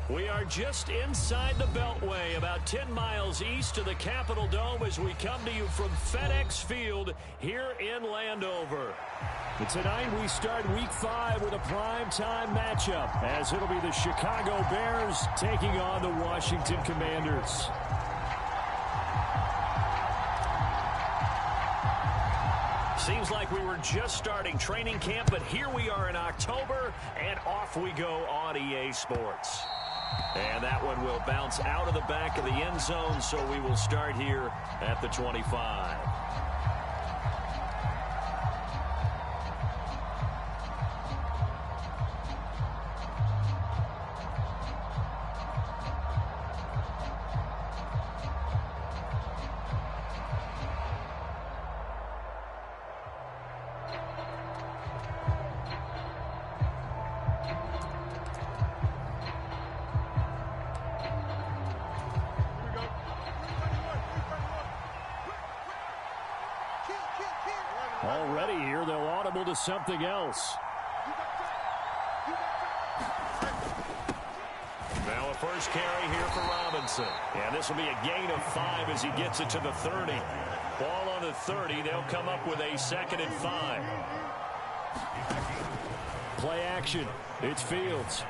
We are just inside the Beltway, about 10 miles east of the Capitol Dome as we come to you from FedEx Field here in Landover. And tonight we start Week 5 with a primetime matchup, as it'll be the Chicago Bears taking on the Washington Commanders. Seems like we were just starting training camp, but here we are in October, and off we go on EA Sports. And that one will bounce out of the back of the end zone, so we will start here at the 25. Already here, they'll audible to something else. Now a first carry here for Robinson. And this will be a gain of 5 as he gets it to the 30. Ball on the 30. They'll come up with a 2nd and 5. Play action. It's Fields.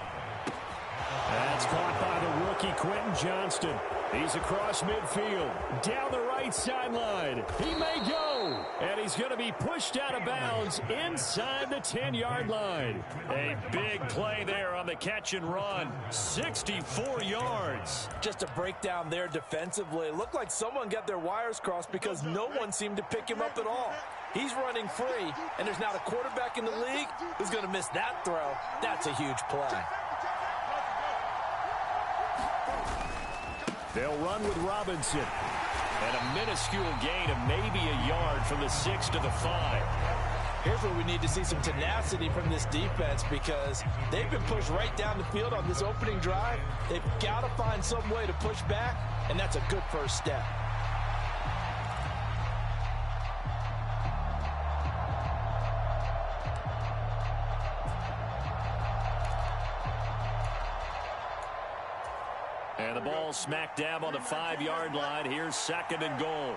That's caught by the rookie Quentin Johnston. He's across midfield, down the right sideline. He may go, and he's going to be pushed out of bounds inside the 10-yard line. A big play there on the catch and run. 64 yards. Just a breakdown there defensively. It looked like someone got their wires crossed because no one seemed to pick him up at all. He's running free, and there's not a quarterback in the league who's going to miss that throw. That's a huge play. They'll run with Robinson. And a minuscule gain of maybe a yard from the 6 to the 5. Here's where we need to see some tenacity from this defense because they've been pushed right down the field on this opening drive. They've got to find some way to push back, and that's a good first step. And the ball smack dab on the 5-yard line. Here's 2nd and goal.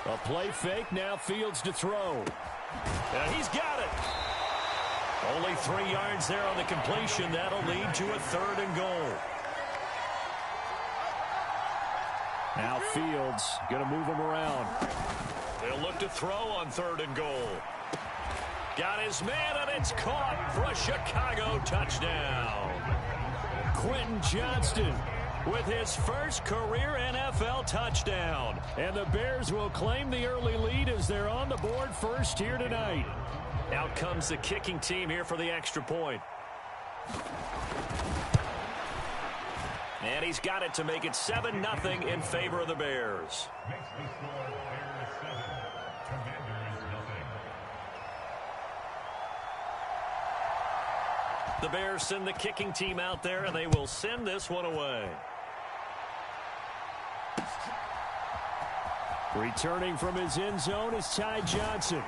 A play fake, now Fields to throw. And he's got it. Only 3 yards there on the completion. That'll lead to a 3rd and goal. Now Fields going to move him around. They'll look to throw on 3rd and goal. Got his man, and it's caught for a Chicago touchdown. Quentin Johnston with his first career NFL touchdown. And the Bears will claim the early lead as they're on the board first here tonight. Out comes the kicking team here for the extra point. And he's got it to make it 7-0 in favor of the Bears. The Bears send the kicking team out there, and they will send this one away. Returning from his end zone is Ty Johnson.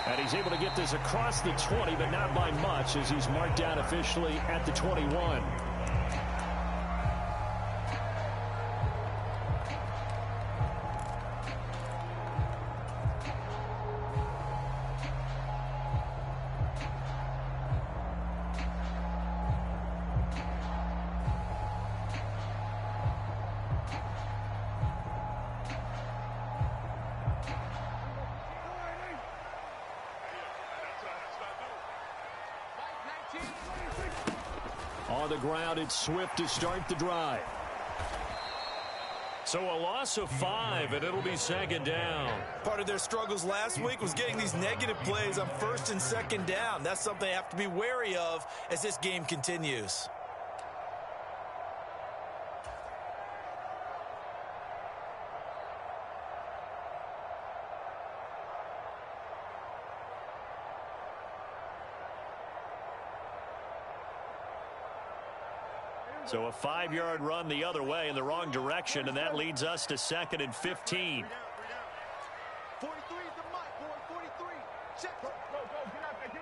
And he's able to get this across the 20, but not by much, as he's marked down officially at the 21. On the ground, it's Swift to start the drive. So a loss of 5, and it'll be 2nd down. Part of their struggles last week was getting these negative plays on 1st and 2nd down. That's something they have to be wary of as this game continues. So a 5-yard run the other way in the wrong direction, and that leads us to 2nd and 15. 43 is the mic, boy. 43. Check. Go, get out there.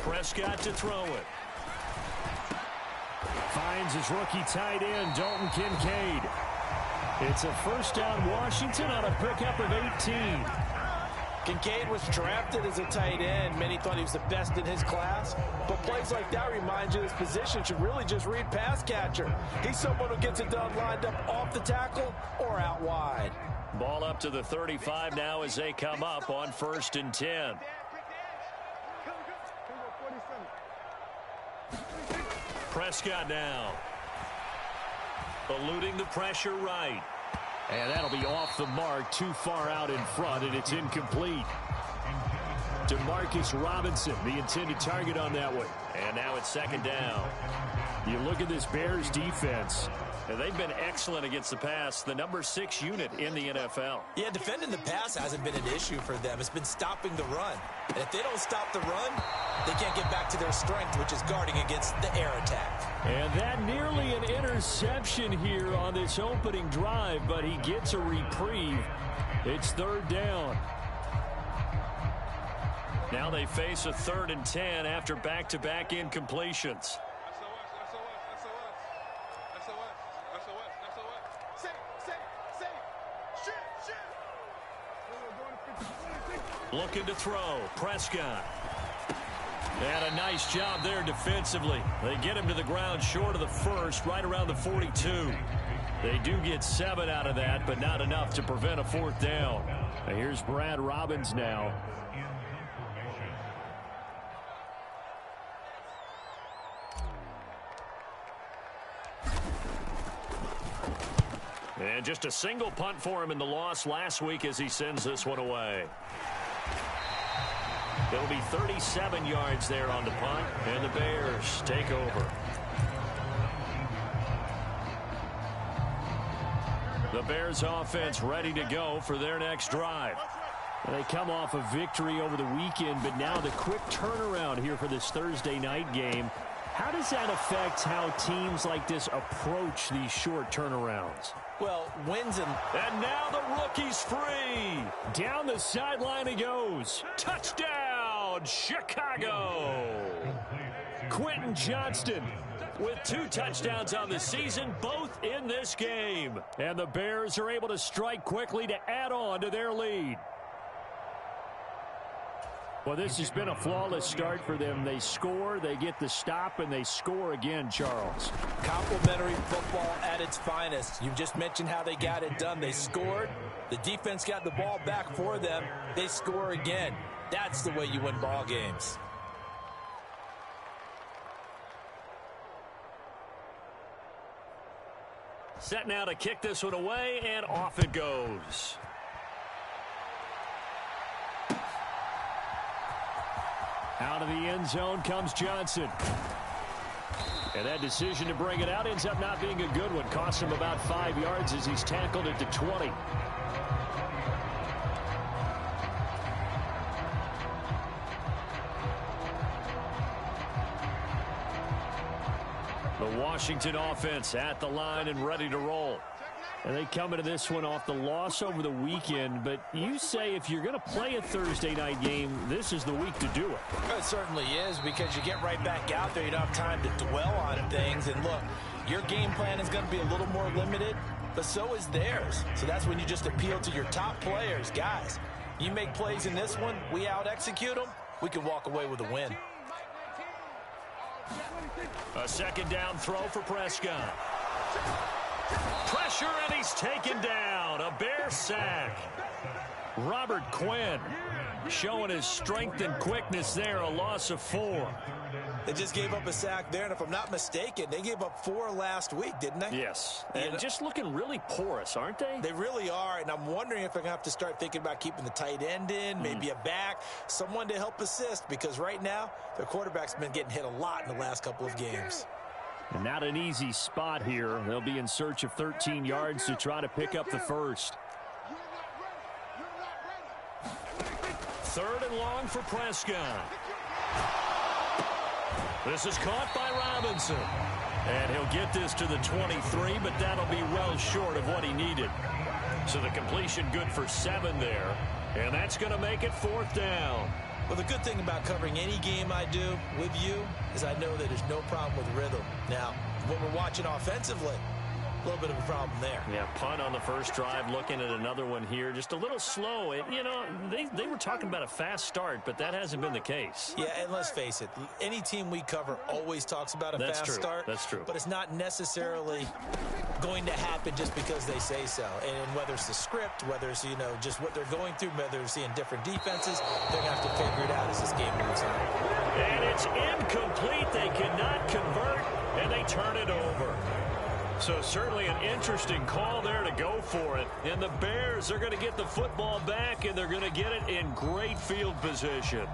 Prescott to throw it. Finds his rookie tight end, Dalton Kincaid. It's a first down Washington on a pickup of 18. Kincaid was drafted as a tight end. Many thought he was the best in his class. But plays like that remind you this position should really just read pass catcher. He's someone who gets it done lined up off the tackle or out wide. Ball up to the 35 now as they come up on 1st and 10. Prescott now. Eluding the pressure right. And that'll be off the mark, too far out in front, and it's incomplete. Demarcus Robinson, the intended target on that one. And now it's 2nd down. You look at this Bears defense. And they've been excellent against the pass, the number 6 unit in the NFL. Yeah, defending the pass hasn't been an issue for them. It's been stopping the run. And if they don't stop the run, they can't get back to their strength, which is guarding against the air attack. And that nearly an interception here on this opening drive, but he gets a reprieve. It's 3rd down. Now they face a 3rd and 10 after back-to-back incompletions. Looking to throw. Prescott. And a nice job there defensively. They get him to the ground short of the 1st, right around the 42. They do get 7 out of that, but not enough to prevent a 4th down. And here's Brad Robbins now. And just a single punt for him in the loss last week as he sends this one away. There'll be 37 yards there on the punt, and the Bears take over. The Bears offense ready to go for their next drive. They come off a victory over the weekend, but now the quick turnaround here for this Thursday night game. How does that affect how teams like this approach these short turnarounds? Well, wins and now the rookie's free. Down the sideline he goes. Touchdown, Chicago. Quentin Johnston with 2 touchdowns on the season, both in this game. And the Bears are able to strike quickly to add on to their lead. Well, this has been a flawless start for them. They score, they get the stop, and they score again, Charles. Complimentary football at its finest. You just mentioned how they got it done. They scored. The defense got the ball back for them. They score again. That's the way you win ball games. Set now to kick this one away, and off it goes. Out of the end zone comes Johnson. And that decision to bring it out ends up not being a good one. Costs him about 5 yards as he's tackled at the 20. The Washington offense at the line and ready to roll. And they come into this one off the loss over the weekend. But you say if you're going to play a Thursday night game, this is the week to do it. It certainly is, because you get right back out there. You don't have time to dwell on things. And look, your game plan is going to be a little more limited, but so is theirs. So that's when you just appeal to your top players. Guys, you make plays in this one, we out-execute them, we can walk away with a win. A 2nd down throw for Prescott. Pressure, and he's taken down. A Bear sack. Robert Quinn showing his strength and quickness there. A loss of 4. They just gave up a sack there, and if I'm not mistaken, they gave up 4 last week, didn't they? Yes, and just looking really porous, aren't they? They really are, and I'm wondering if they're going to have to start thinking about keeping the tight end in, maybe a back, someone to help assist, because right now, their quarterback's been getting hit a lot in the last couple of games. And not an easy spot here. They'll be in search of 13 yards to try to pick up the first. 3rd and long for Prescott. This is caught by Robinson. And he'll get this to the 23, but that'll be well short of what he needed. So the completion good for 7 there. And that's going to make it 4th down. Well, the good thing about covering any game I do with you is I know that there's no problem with rhythm. Now, when we're watching offensively, a little bit of a problem there. Yeah, punt on the first drive, looking at another one here. Just a little slow. They were talking about a fast start, but that hasn't been the case. Yeah, and let's face it, any team we cover always talks about a fast start. That's true. But it's not necessarily going to happen just because they say so. And whether it's the script, whether it's, just what they're going through, whether they're seeing different defenses, they're going to have to figure it out as this game moves on. And it's incomplete. They cannot convert, and they turn it over. So certainly an interesting call there to go for it. And the Bears are going to get the football back, and they're going to get it in great field position.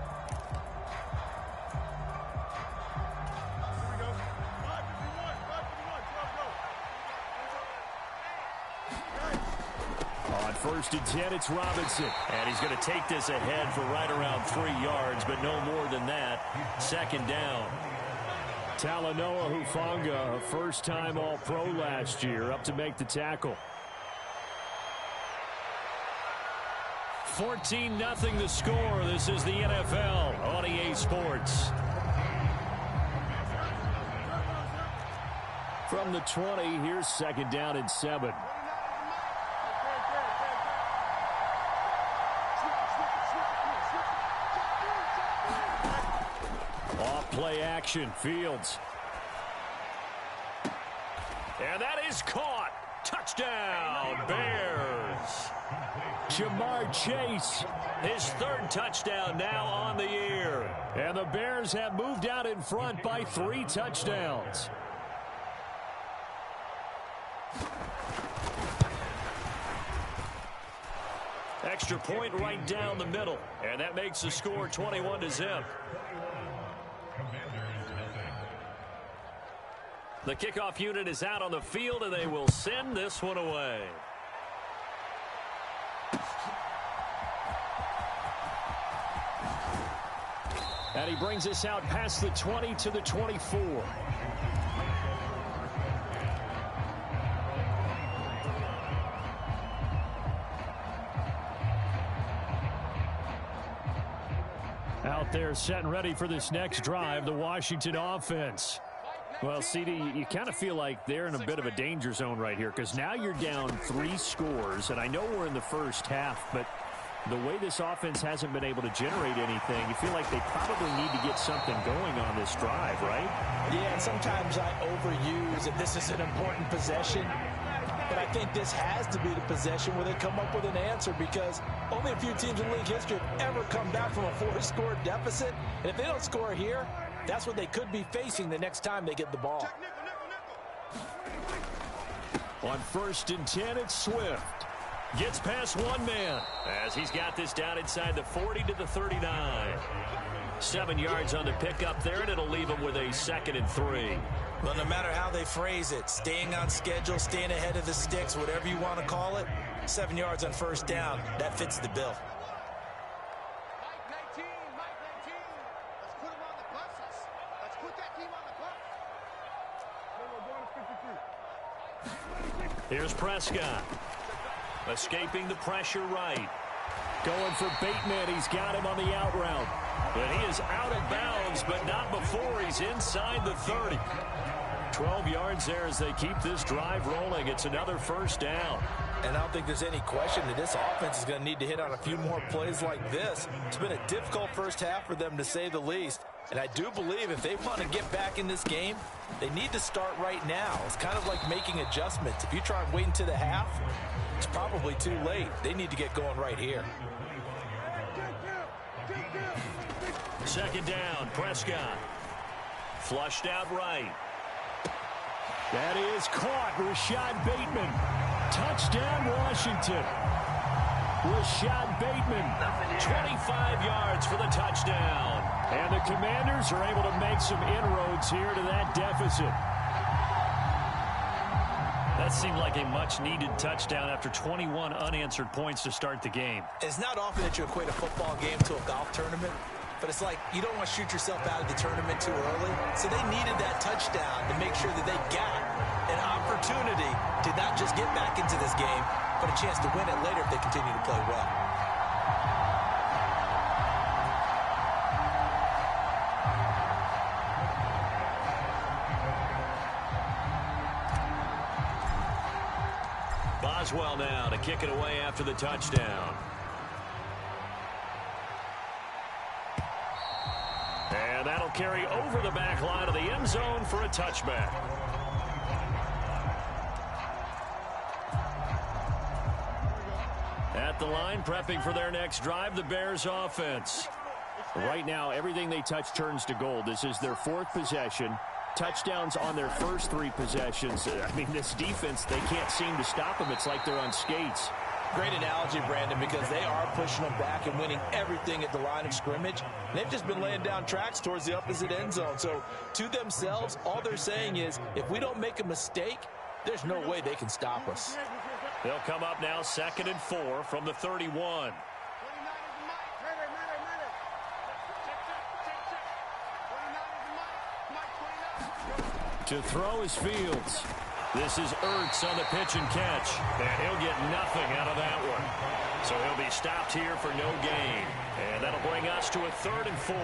On 1st and 10, it's Robinson. And he's going to take this ahead for right around 3 yards, but no more than that. 2nd down. Talanoa Hufanga, a first-time All-Pro last year, up to make the tackle. 14-0 the score. This is the NFL on EA Sports. From the 20, here's 2nd down and 7. Play action, Fields. And that is caught. Touchdown, Bears. Jamar Chase, his 3rd touchdown now on the year. And the Bears have moved out in front by 3 touchdowns. Extra point right down the middle. And that makes the score 21-0. The kickoff unit is out on the field, and they will send this one away. And he brings us out past the 20 to the 24. Out there set and ready for this next drive, the Washington offense. Well, CD, you kind of feel like they're in a bit of a danger zone right here because now you're down 3 scores, and I know we're in the first half, but the way this offense hasn't been able to generate anything, you feel like they probably need to get something going on this drive, right? Yeah, and sometimes I overuse that this is an important possession, but I think this has to be the possession where they come up with an answer because only a few teams in league history have ever come back from a 4-score deficit, and if they don't score here, that's what they could be facing the next time they get the ball. On 1st and 10, it's Swift. Gets past one man as he's got this down inside the 40 to the 39. 7 yards on the pickup there, and it'll leave him with a 2nd and 3. Well, no matter how they phrase it, staying on schedule, staying ahead of the sticks, whatever you want to call it, 7 yards on 1st down, that fits the bill. Here's Prescott. Escaping the pressure right. Going for Bateman. He's got him on the out route. But he is out of bounds, but not before he's inside the 30. 12 yards there as they keep this drive rolling. It's another 1st down. And I don't think there's any question that this offense is going to need to hit on a few more plays like this. It's been a difficult first half for them, to say the least. And I do believe if they want to get back in this game, they need to start right now. It's kind of like making adjustments. If you try and wait until the half, it's probably too late. They need to get going right here. 2nd down, Prescott. Flushed out right. That is caught. Rashad Bateman. Touchdown, Washington. Rashad Bateman, 25 yards for the touchdown. And the Commanders are able to make some inroads here to that deficit. That seemed like a much-needed touchdown after 21 unanswered points to start the game. It's not often that you equate a football game to a golf tournament, but it's like you don't want to shoot yourself out of the tournament too early. So they needed that touchdown to make sure that they got an opportunity to not just get back into this game, but a chance to win it later if they continue to play well. Boswell now to kick it away after the touchdown. And that'll carry over the back line of the end zone for a touchback. At the line, prepping for their next drive, the Bears offense. Right now, everything they touch turns to gold. This is their fourth possession. Touchdowns on their first three possessions. I mean, this defense, they can't seem to stop them. It's like they're on skates. Great analogy, Brandon, because they are pushing them back and winning everything at the line of scrimmage. They've just been laying down tracks towards the opposite end zone. So to themselves, all they're saying is, if we don't make a mistake, there's no way they can stop us. They'll come up now 2nd and 4 from the 31. To throw is Fields. This is Ertz on the pitch and catch. And he'll get nothing out of that one. So he'll be stopped here for no gain. And that'll bring us to a 3rd and 4.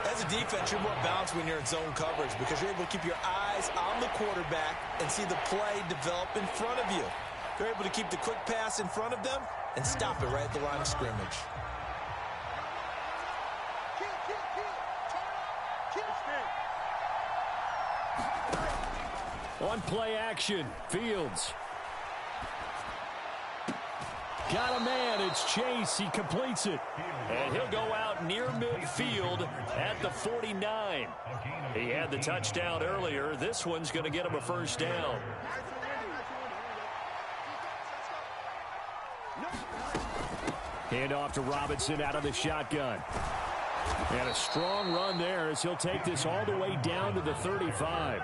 As a defense, you're more balanced when you're in zone coverage because you're able to keep your eyes on the quarterback and see the play develop in front of you. You're able to keep the quick pass in front of them and stop it right at the line of scrimmage. On play action, Fields. Got a man, it's Chase, he completes it. And he'll go out near midfield at the 49. He had the touchdown earlier. This one's going to get him a first down. Hand off to Robinson out of the shotgun. And a strong run there as he'll take this all the way down to the 35.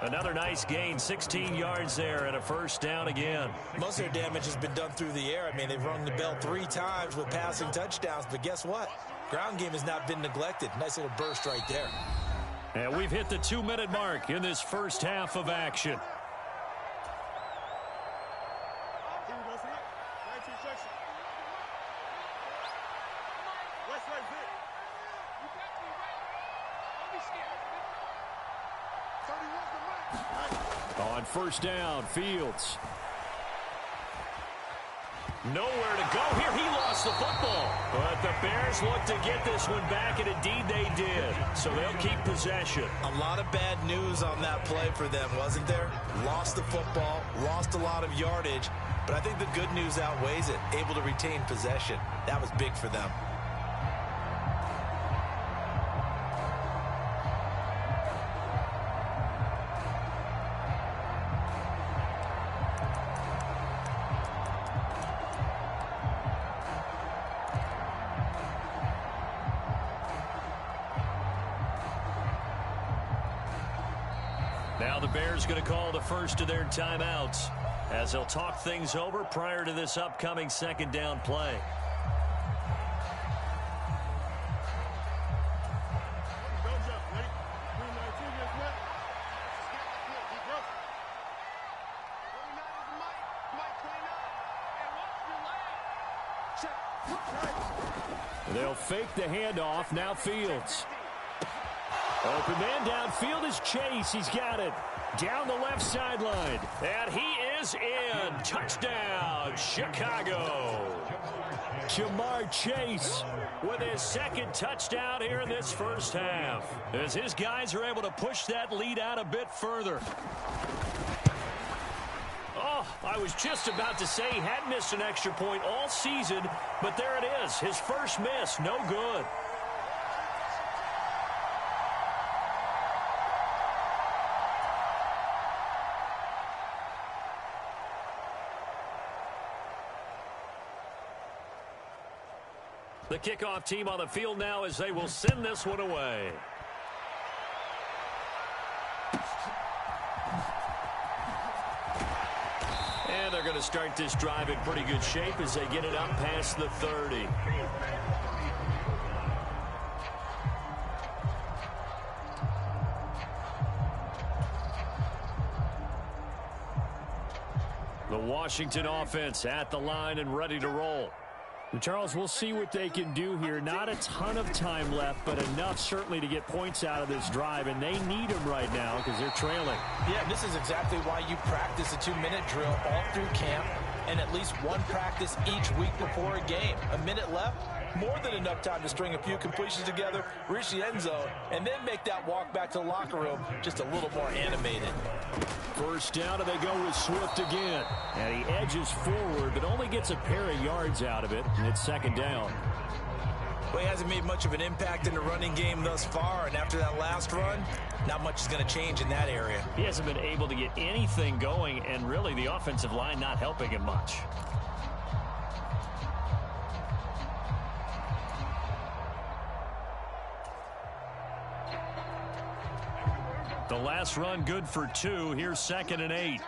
Another nice gain, 16 yards there and a first down again. Most of their damage has been done through the air. I mean, they've rung the bell 3 times with passing touchdowns, but guess what? Ground game has not been neglected. Nice little burst right there. And we've hit the 2-minute mark in this first half of action. On first down, Fields. Nowhere to go here. He lost the football. But the Bears look to get this one back, and indeed they did. So they'll keep possession. A lot of bad news on that play for them, wasn't there? Lost the football, lost a lot of yardage. But I think the good news outweighs it. Able to retain possession. That was big for them. Now the Bears going to call the first of their timeouts as they'll talk things over prior to this upcoming second down play. They'll fake the handoff. Now Fields. Open man downfield is Chase. He's got it. Down the left sideline. And he is in. Touchdown, Chicago. Jamar Chase with his second touchdown here in this first half. As his guys are able to push that lead out a bit further. Oh, I was just about to say he hadn't missed an extra point all season, but there it is. His first miss, no good. The kickoff team on the field now as they will send this one away. And they're going to start this drive in pretty good shape as they get it up past the 30. The Washington offense at the line and ready to roll. Charles, we'll see what they can do here. Not a ton of time left, but enough certainly to get points out of this drive, and they need them right now because they're trailing. Yeah, this is exactly why you practice a 2-minute drill all through camp and at least one practice each week before a game. A minute left, more than enough time to string a few completions together, reach the end zone, and then make that walk back to the locker room just a little more animated. First down, and they go with Swift again. And he edges forward, but only gets a pair of yards out of it, and it's second down. Well, he hasn't made much of an impact in the running game thus far, and after that last run, not much is going to change in that area. He hasn't been able to get anything going, and really the offensive line not helping him much. The last run good for 2. Here's 2nd and 8.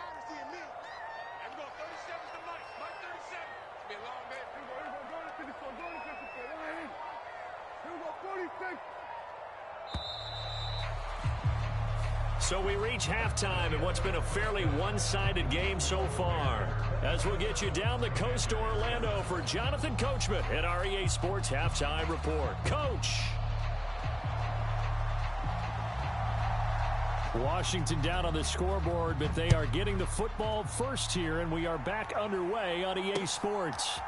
So we reach halftime in what's been a fairly one-sided game so far. As we'll get you down the coast to Orlando for Jonathan Coachman at our EA Sports Halftime Report. Coach! Washington down on the scoreboard, but they are getting the football first here, and we are back underway on EA Sports.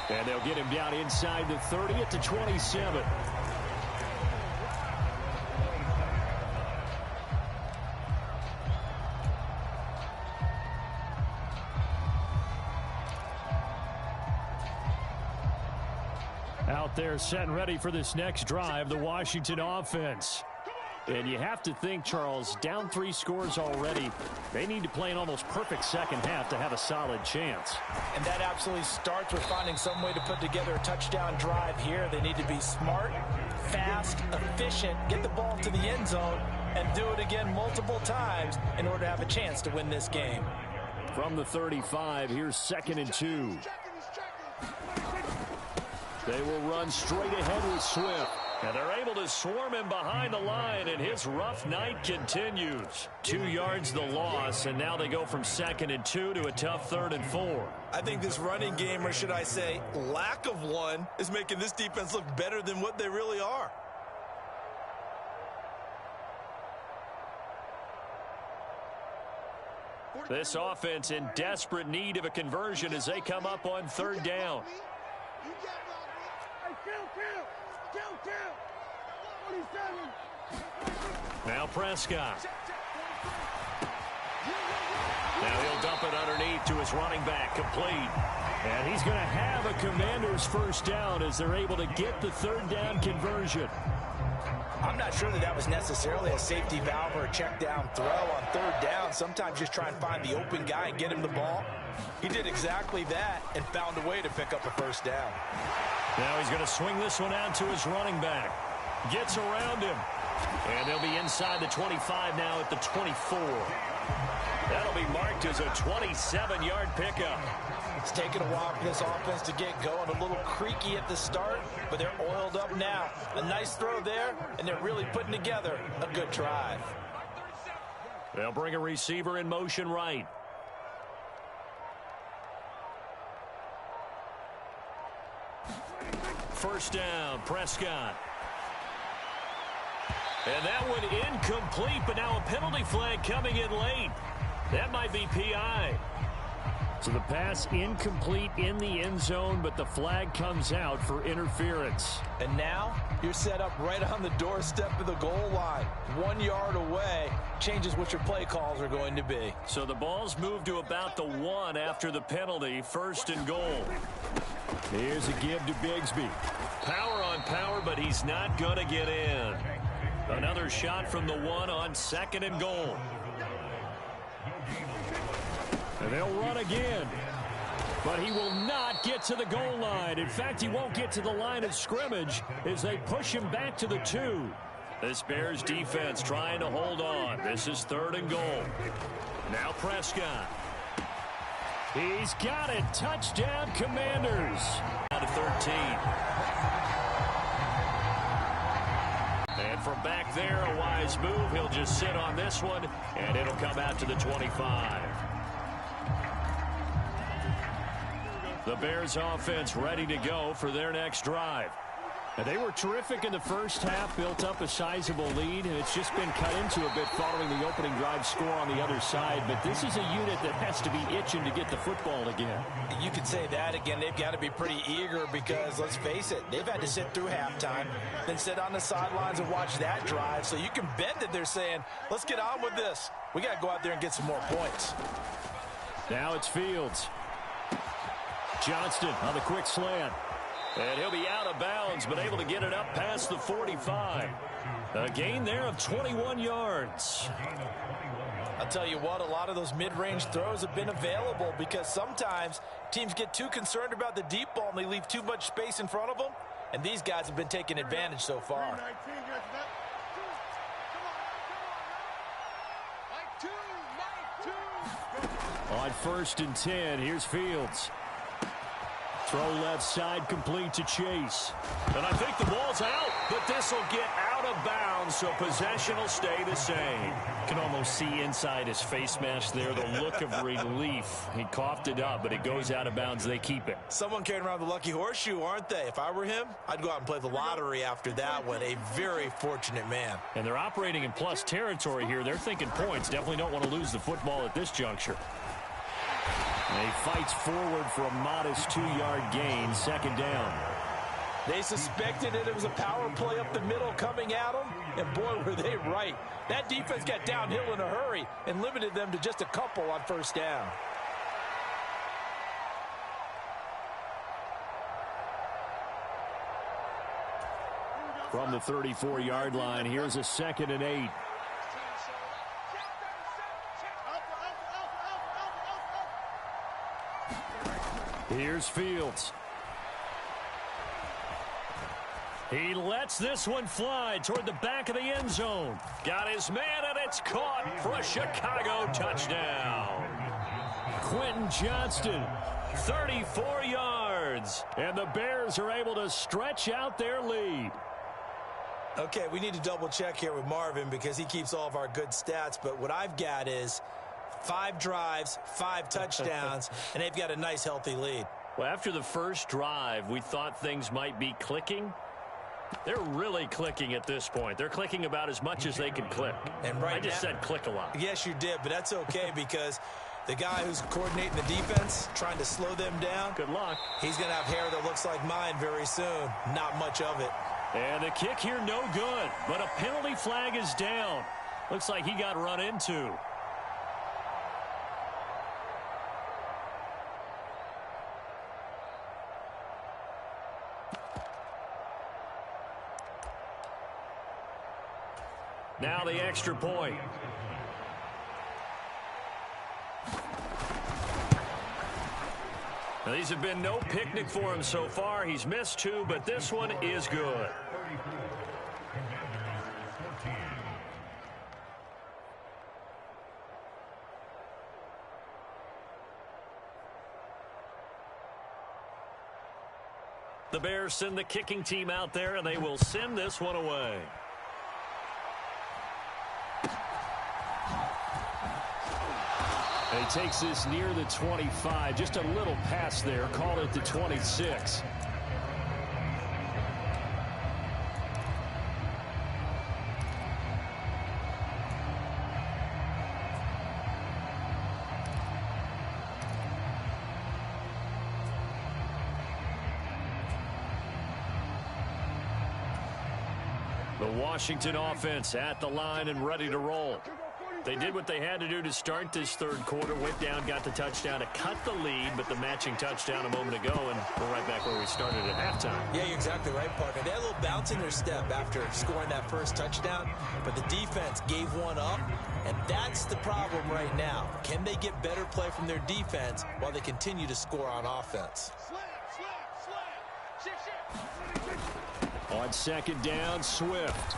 And they'll get him down inside the 30 at the 27. Out there set and ready for this next drive, the Washington offense. And you have to think, Charles, down 3 scores already. They need to play an almost perfect second half to have a solid chance. And that absolutely starts with finding some way to put together a touchdown drive here. They need to be smart, fast, efficient, get the ball to the end zone, and do it again multiple times in order to have a chance to win this game. From the 35, here's 2nd and 2. They will run straight ahead with Swift. And they're able to swarm him behind the line, and his rough night continues. 2 yards the loss, and now they go from 2nd and 2 to a tough 3rd and 4. I think this running game, or should I say lack of one, is making this defense look better than what they really are. This offense in desperate need of a conversion as they come up on 3rd down. Now Prescott. Now he'll dump it underneath to his running back, complete. And he's going to have a Commanders first down as they're able to get the 3rd down conversion. I'm not sure that was necessarily a safety valve or a check down throw on 3rd down. Sometimes just try and find the open guy and get him the ball. He did exactly that and found a way to pick up a first down. Now he's going to swing this one out to his running back. Gets around him. And they'll be inside the 25 now at the 24. That'll be marked as a 27-yard pickup. It's taken a while for this offense to get going. A little creaky at the start, but they're oiled up now. A nice throw there, and they're really putting together a good drive. They'll bring a receiver in motion right. First down, Prescott. And that one incomplete, but now a penalty flag coming in late. That might be PI. So the pass incomplete in the end zone, but the flag comes out for interference. And now you're set up right on the doorstep of the goal line. 1 yard away changes what your play calls are going to be. So the ball's moved to about the 1 after the penalty, 1st and goal. Here's a give to Bigsby. Power on power, but he's not going to get in. Another shot from the 1 on 2nd and goal. And they'll run again. But he will not get to the goal line. In fact, he won't get to the line of scrimmage as they push him back to the 2. This Bears defense trying to hold on. This is 3rd and goal. Now Prescott. He's got it. Touchdown, Commanders. Out of 13. And from back there, a wise move. He'll just sit on this one, and it'll come out to the 25. The Bears offense ready to go for their next drive. They were terrific in the first half, built up a sizable lead, and it's just been cut into a bit following the opening drive score on the other side. But this is a unit that has to be itching to get the football again. You could say that again. They've got to be pretty eager because, let's face it, they've had to sit through halftime, then sit on the sidelines and watch that drive. So you can bet that they're saying, let's get on with this. We got to go out there and get some more points. Now it's Fields. Johnston on the quick slant. And he'll be out of bounds, but able to get it up past the 45. A gain there of 21 yards. I'll tell you what, a lot of those mid-range throws have been available because sometimes teams get too concerned about the deep ball and they leave too much space in front of them. And these guys have been taking advantage so far. On 1st and 10, here's Fields. Throw left side, complete to Chase. And I think the ball's out, but this will get out of bounds, so possession will stay the same. You can almost see inside his face mask there the look of relief. He coughed it up, but it goes out of bounds. They keep it. Someone carrying around the lucky horseshoe, aren't they? If I were him, I'd go out and play the lottery after that one. A very fortunate man. And they're operating in plus territory here. They're thinking points. Definitely don't want to lose the football at this juncture. And he fights forward for a modest 2-yard gain, 2nd down. They suspected it was a power play up the middle coming at them, and boy, were they right. That defense got downhill in a hurry and limited them to just a couple on 1st down. From the 34-yard line, here's a 2nd and 8. Here's Fields. He lets this one fly toward the back of the end zone. Got his man, and it's caught for a Chicago touchdown. Quentin Johnston, 34 yards. And the Bears are able to stretch out their lead. Okay, we need to double check here with Marvin because he keeps all of our good stats. But what I've got is 5 drives, 5 touchdowns, and they've got a nice, healthy lead. Well, after the first drive, we thought things might be clicking. They're really clicking at this point. They're clicking about as much as they can click. And right I just said click a lot. Yes, you did, but that's okay because the guy who's coordinating the defense, trying to slow them down, good luck. He's going to have hair that looks like mine very soon. Not much of it. And the kick here, no good. But a penalty flag is down. Looks like he got run into. Now the extra point. Now these have been no picnic for him so far. He's missed 2, but this one is good. The Bears send the kicking team out there, and they will send this one away. And he takes this near the 25. Just a little pass there. Call it the 26. The Washington offense at the line and ready to roll. They did what they had to do to start this 3rd quarter. Went down, got the touchdown to cut the lead, but the matching touchdown a moment ago, and we're right back where we started at halftime. Yeah, you're exactly right, partner. They had a little bounce in their step after scoring that first touchdown, but the defense gave one up, and that's the problem right now. Can they get better play from their defense while they continue to score on offense? On 2nd down, Swift.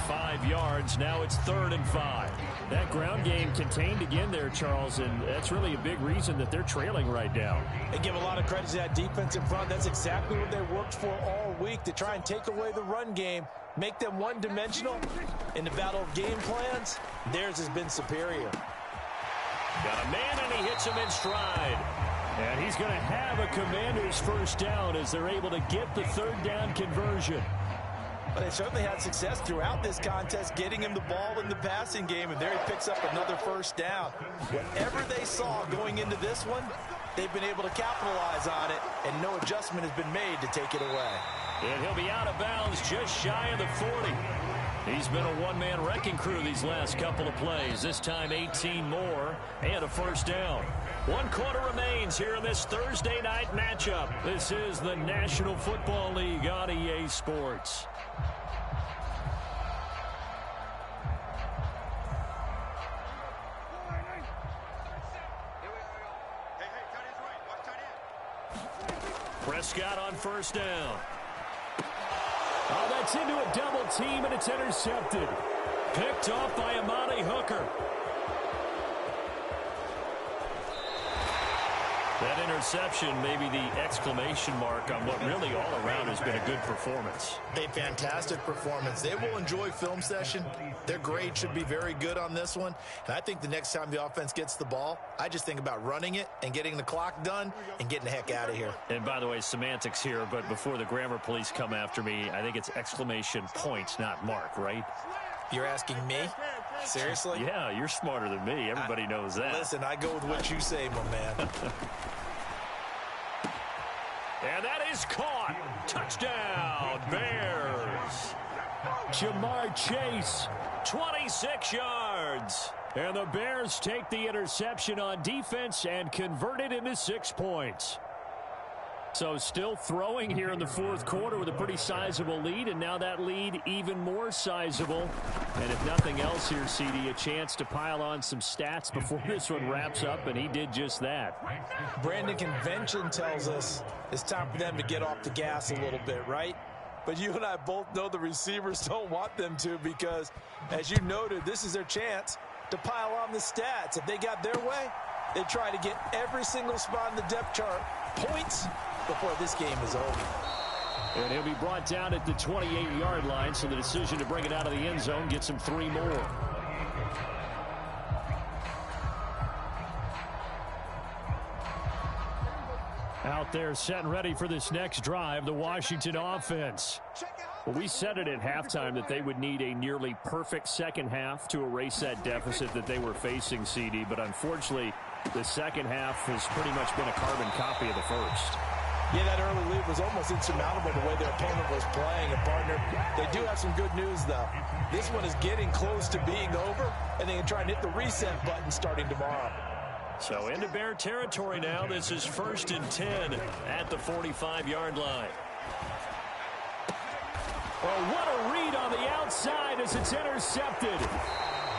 5 yards. Now it's 3rd and 5. That ground game contained again there, Charles, and that's really a big reason that they're trailing right now. They give a lot of credit to that defense in front. That's exactly what they worked for all week, to try and take away the run game, make them one-dimensional. In the battle of game plans, theirs has been superior. Got a man, and he hits him in stride. And he's going to have a Commanders first down as they're able to get the third down conversion. Well, they certainly had success throughout this contest getting him the ball in the passing game, and there he picks up another first down. Whatever they saw going into this one, they've been able to capitalize on it, and no adjustment has been made to take it away. And he'll be out of bounds just shy of the 40. He's been a one-man wrecking crew these last couple of plays. This time 18 more and a first down. 1 quarter remains here in this Thursday night matchup. This is the National Football League on EA Sports. Prescott on first down. Oh, that's into a double team, and it's intercepted. Picked off by Amani Hooker. That interception may be the exclamation mark on what really all around has been a good performance. A fantastic performance. They will enjoy film session. Their grade should be very good on this one. And I think the next time the offense gets the ball, I just think about running it and getting the clock done and getting the heck out of here. And by the way, semantics here, but before the grammar police come after me, I think it's exclamation point, not mark, right? You're asking me? Seriously? Yeah, you're smarter than me. Everybody knows that. Listen, I go with what you say, my man. And that is caught. Touchdown, Bears. Jamar Chase, 26 yards. And the Bears take the interception on defense and convert it into 6 points. So still throwing here in the fourth quarter with a pretty sizable lead, and now that lead even more sizable. And if nothing else here, CD, a chance to pile on some stats before this one wraps up, and he did just that. Brandon, convention tells us it's time for them to get off the gas a little bit, right? But you and I both know the receivers don't want them to because, as you noted, this is their chance to pile on the stats. If they got their way, they try to get every single spot in the depth chart points before this game is over. And he'll be brought down at the 28-yard line, so the decision to bring it out of the end zone gets him 3 more. Out there set and ready for this next drive, the Washington offense. Well, we said it at halftime that they would need a nearly perfect second half to erase that deficit that they were facing, CD, but unfortunately, the second half has pretty much been a carbon copy of the first. Yeah, that early lead was almost insurmountable the way their opponent was playing. And, partner, they do have some good news, though. This one is getting close to being over, and they can try and hit the reset button starting tomorrow. So into Bear territory now. This is 1st and 10 at the 45-yard line. Well, what a read on the outside as it's intercepted.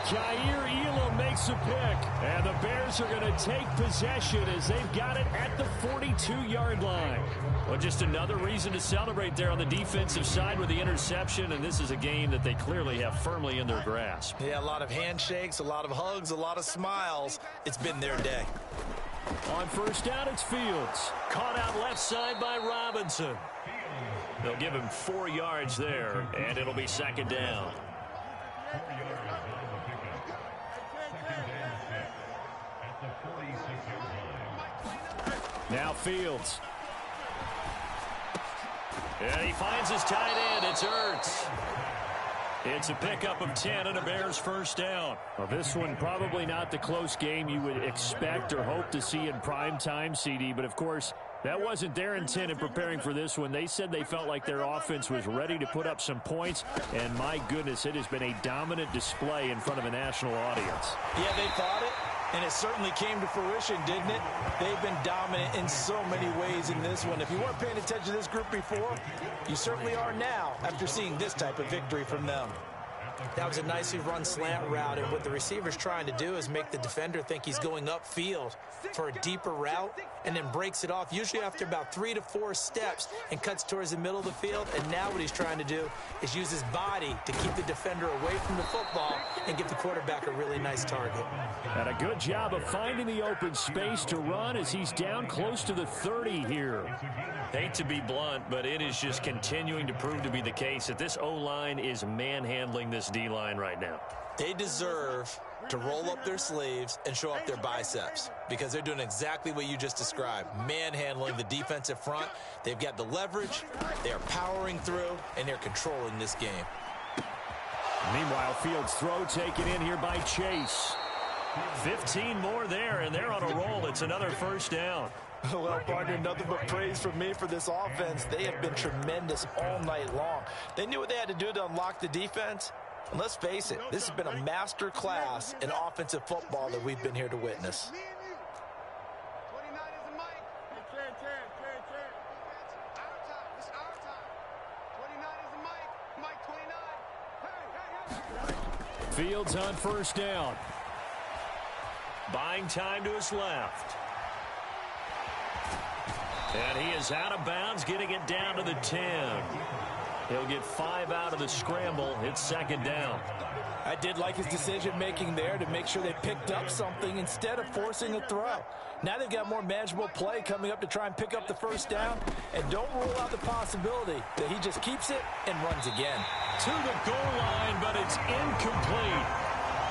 Jair Elam makes a pick, and the Bears are going to take possession as they've got it at the 42-yard line. Well, just another reason to celebrate there on the defensive side with the interception, and this is a game that they clearly have firmly in their grasp. Yeah, a lot of handshakes, a lot of hugs, a lot of smiles. It's been their day. On first down, it's Fields. Caught out left side by Robinson. They'll give him 4 yards there, and it'll be 2nd down. Now Fields. And he finds his tight end. It's Ertz. It's a pickup of 10 and a Bears first down. Well, this one probably not the close game you would expect or hope to see in prime time, CD, but of course that wasn't their intent in preparing for this one. They said they felt like their offense was ready to put up some points, and my goodness, it has been a dominant display in front of a national audience. Yeah, they thought it, and it certainly came to fruition, didn't it? They've been dominant in so many ways in this one. If you weren't paying attention to this group before, you certainly are now after seeing this type of victory from them. That was a nicely run slant route, and what the receiver's trying to do is make the defender think he's going upfield for a deeper route and then breaks it off, usually after about 3 to 4 steps, and cuts towards the middle of the field. And now what he's trying to do is use his body to keep the defender away from the football and give the quarterback a really nice target. And a good job of finding the open space to run as he's down close to the 30 here. Hate to be blunt, but it is just continuing to prove to be the case that this O-line is manhandling this this D-line right now. They deserve to roll up their sleeves and show up their biceps because they're doing exactly what you just described, manhandling the defensive front. They've got the leverage, they are powering through, and they're controlling this game. Meanwhile, Fields' throw taken in here by Chase. 15 more there, and they're on a roll. It's another first down. Well, partner, nothing but praise from me for this offense. They have been tremendous all night long. They knew what they had to do to unlock the defense. And let's face it, this has been a master class in offensive football that we've been here to witness. Fields on first down. Buying time to his left. And he is out of bounds, getting it down to the 10. He'll get 5 out of the scramble. It's second down. I did like his decision-making there to make sure they picked up something instead of forcing a throw. Now they've got more manageable play coming up to try and pick up the first down. And don't rule out the possibility that he just keeps it and runs again. To the goal line, but it's incomplete.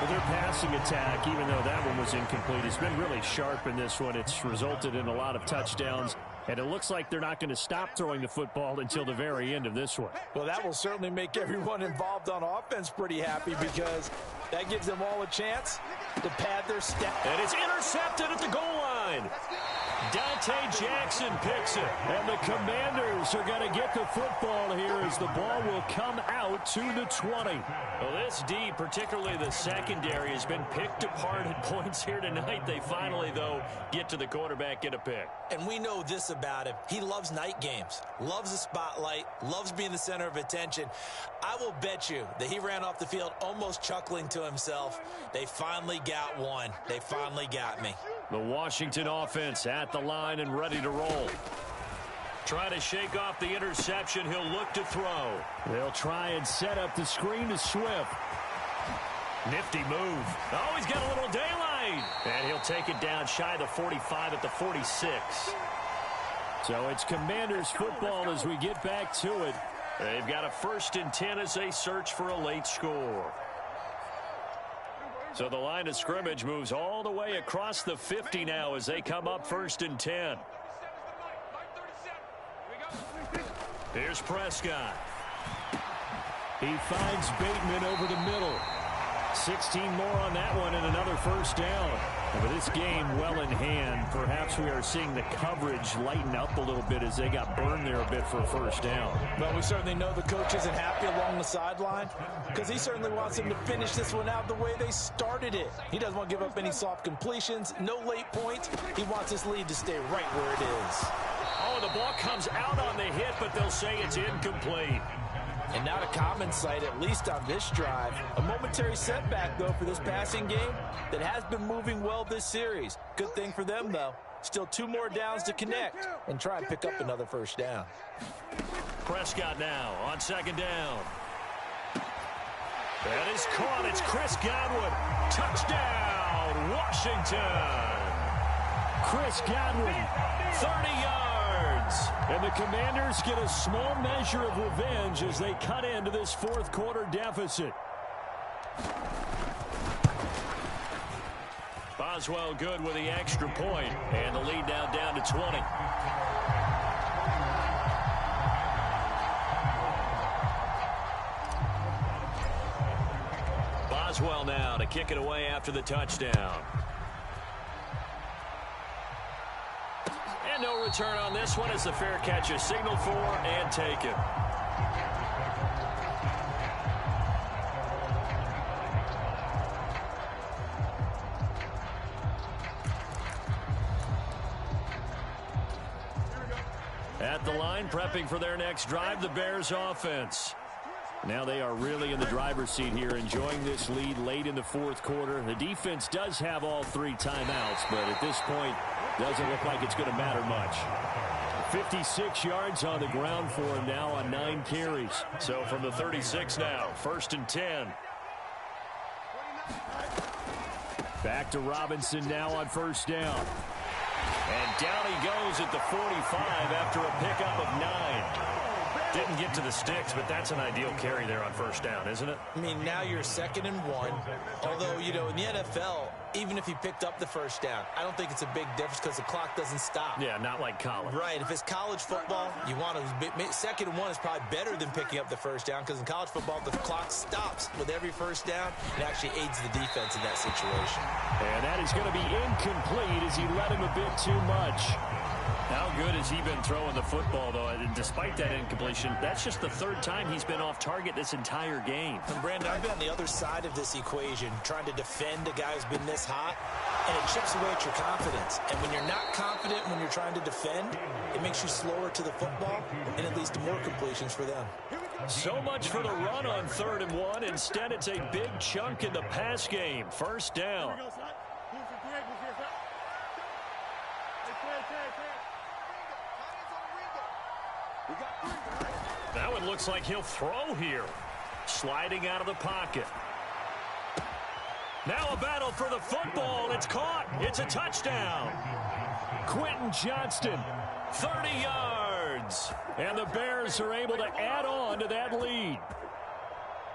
Well, their passing attack, even though that one was incomplete, has been really sharp in this one. It's resulted in a lot of touchdowns. And it looks like they're not going to stop throwing the football until the very end of this one. Well, that will certainly make everyone involved on offense pretty happy because that gives them all a chance to pad their step. And it's intercepted at the goal line. Dante Jackson picks it. And the Commanders are going to get the football here as the ball will come out to the 20. Well, this D, particularly the secondary, has been picked apart at points here tonight. They finally, though, get to the quarterback, get a pick. And we know this about him. He loves night games, loves the spotlight, loves being the center of attention. I will bet you that he ran off the field almost chuckling to himself. They finally got one. They finally got me. The Washington offense at the line and ready to roll. Try to shake off the interception. He'll look to throw. They'll try and set up the screen to Swift. Nifty move. Oh, he's got a little daylight. And he'll take it down shy of the 45 at the 46. So it's Commanders football as we get back to it. They've got a 1st and 10 as they search for a late score. So the line of scrimmage moves all the way across the 50 now as they come up 1st and 10. Here's Prescott. He finds Bateman over the middle. 16 more on that one and another first down. And with this game well in hand, perhaps we are seeing the coverage lighten up a little bit as they got burned there a bit for a first down. Well, we certainly know the coach isn't happy along the sideline because he certainly wants them to finish this one out the way they started it. He doesn't want to give up any soft completions, no late points. He wants this lead to stay right where it is. Oh, the ball comes out on the hit, but they'll say it's incomplete. And not a common sight, at least on this drive. A momentary setback, though, for this passing game that has been moving well this series. Good thing for them, though. Still 2 more downs to connect and try and pick up another first down. Prescott now on second down. That is caught. It's Chris Godwin. Touchdown, Washington. Chris Godwin, 30 yards. And the Commanders get a small measure of revenge as they cut into this 4th quarter deficit. Boswell good with the extra point, and the lead now down to 20. Boswell now to kick it away after the touchdown. And no return on this one as the fair catch is signaled for and taken. At the line, prepping for their next drive, the Bears offense. Now they are really in the driver's seat here, enjoying this lead late in the 4th quarter. The defense does have all 3 timeouts, but at this point, doesn't look like it's going to matter much. 56 yards on the ground for him now on 9 carries. So from the 36 now, 1st and 10. Back to Robinson now on first down. And down he goes at the 45 after a pickup of 9. Didn't get to the sticks, but that's an ideal carry there on first down, isn't it? I mean, now you're 2nd and 1. Although, you know, in the NFL, even if he picked up the first down, I don't think it's a big difference because the clock doesn't stop. Yeah, not like college. Right. If it's college football, you want to 2nd and 1 is probably better than picking up the first down because in college football, the clock stops with every first down. It actually aids the defense in that situation. And that is going to be incomplete as he led him a bit too much. How good has he been throwing the football, though? And despite that incompletion, that's just the 3rd time he's been off target this entire game. And Brandon, I've been on the other side of this equation, trying to defend a guy who's been this hot, and it chips away at your confidence. And when you're not confident when you're trying to defend, it makes you slower to the football, and it leads to more completions for them. So much for the run on 3rd and 1. Instead, it's a big chunk in the pass game. First down. That one looks like he'll throw here. Sliding out of the pocket. Now a battle for the football. It's caught. It's a touchdown. Quentin Johnston, 30 yards. And the Bears are able to add on to that lead.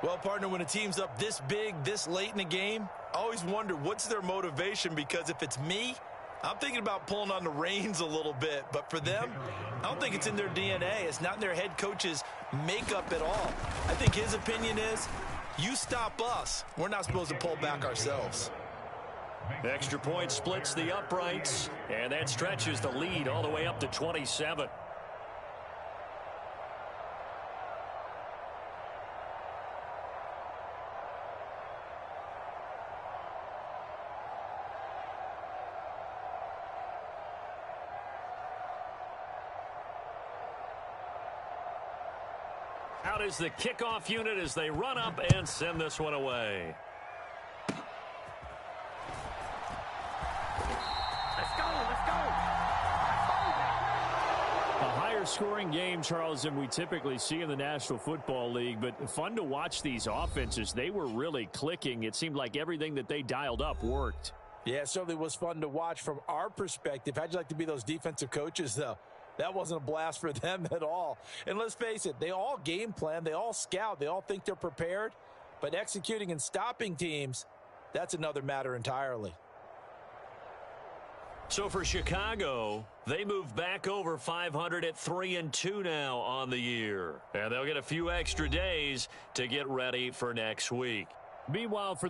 Well, partner, when a team's up this big, this late in the game, I always wonder what's their motivation, because if it's me, I'm thinking about pulling on the reins a little bit. But for them, I don't think it's in their DNA. It's not in their head coach's makeup at all. I think his opinion is, you stop us. We're not supposed to pull back ourselves. The extra point splits the uprights, and that stretches the lead all the way up to 27. Out is the kickoff unit as they run up and send this one away. Let's go. A higher scoring game, Charles, than we typically see in the National Football League, but fun to watch these offenses. They were really clicking. It seemed like everything that they dialed up worked. Yeah, it certainly was fun to watch from our perspective. How'd you like to be those defensive coaches, though? That wasn't a blast for them at all. And let's face it, they all game plan, they all scout, they all think they're prepared. But executing and stopping teams, that's another matter entirely. So for Chicago, they move back over 500 at 3-2 now on the year. And they'll get a few extra days to get ready for next week. Meanwhile, for the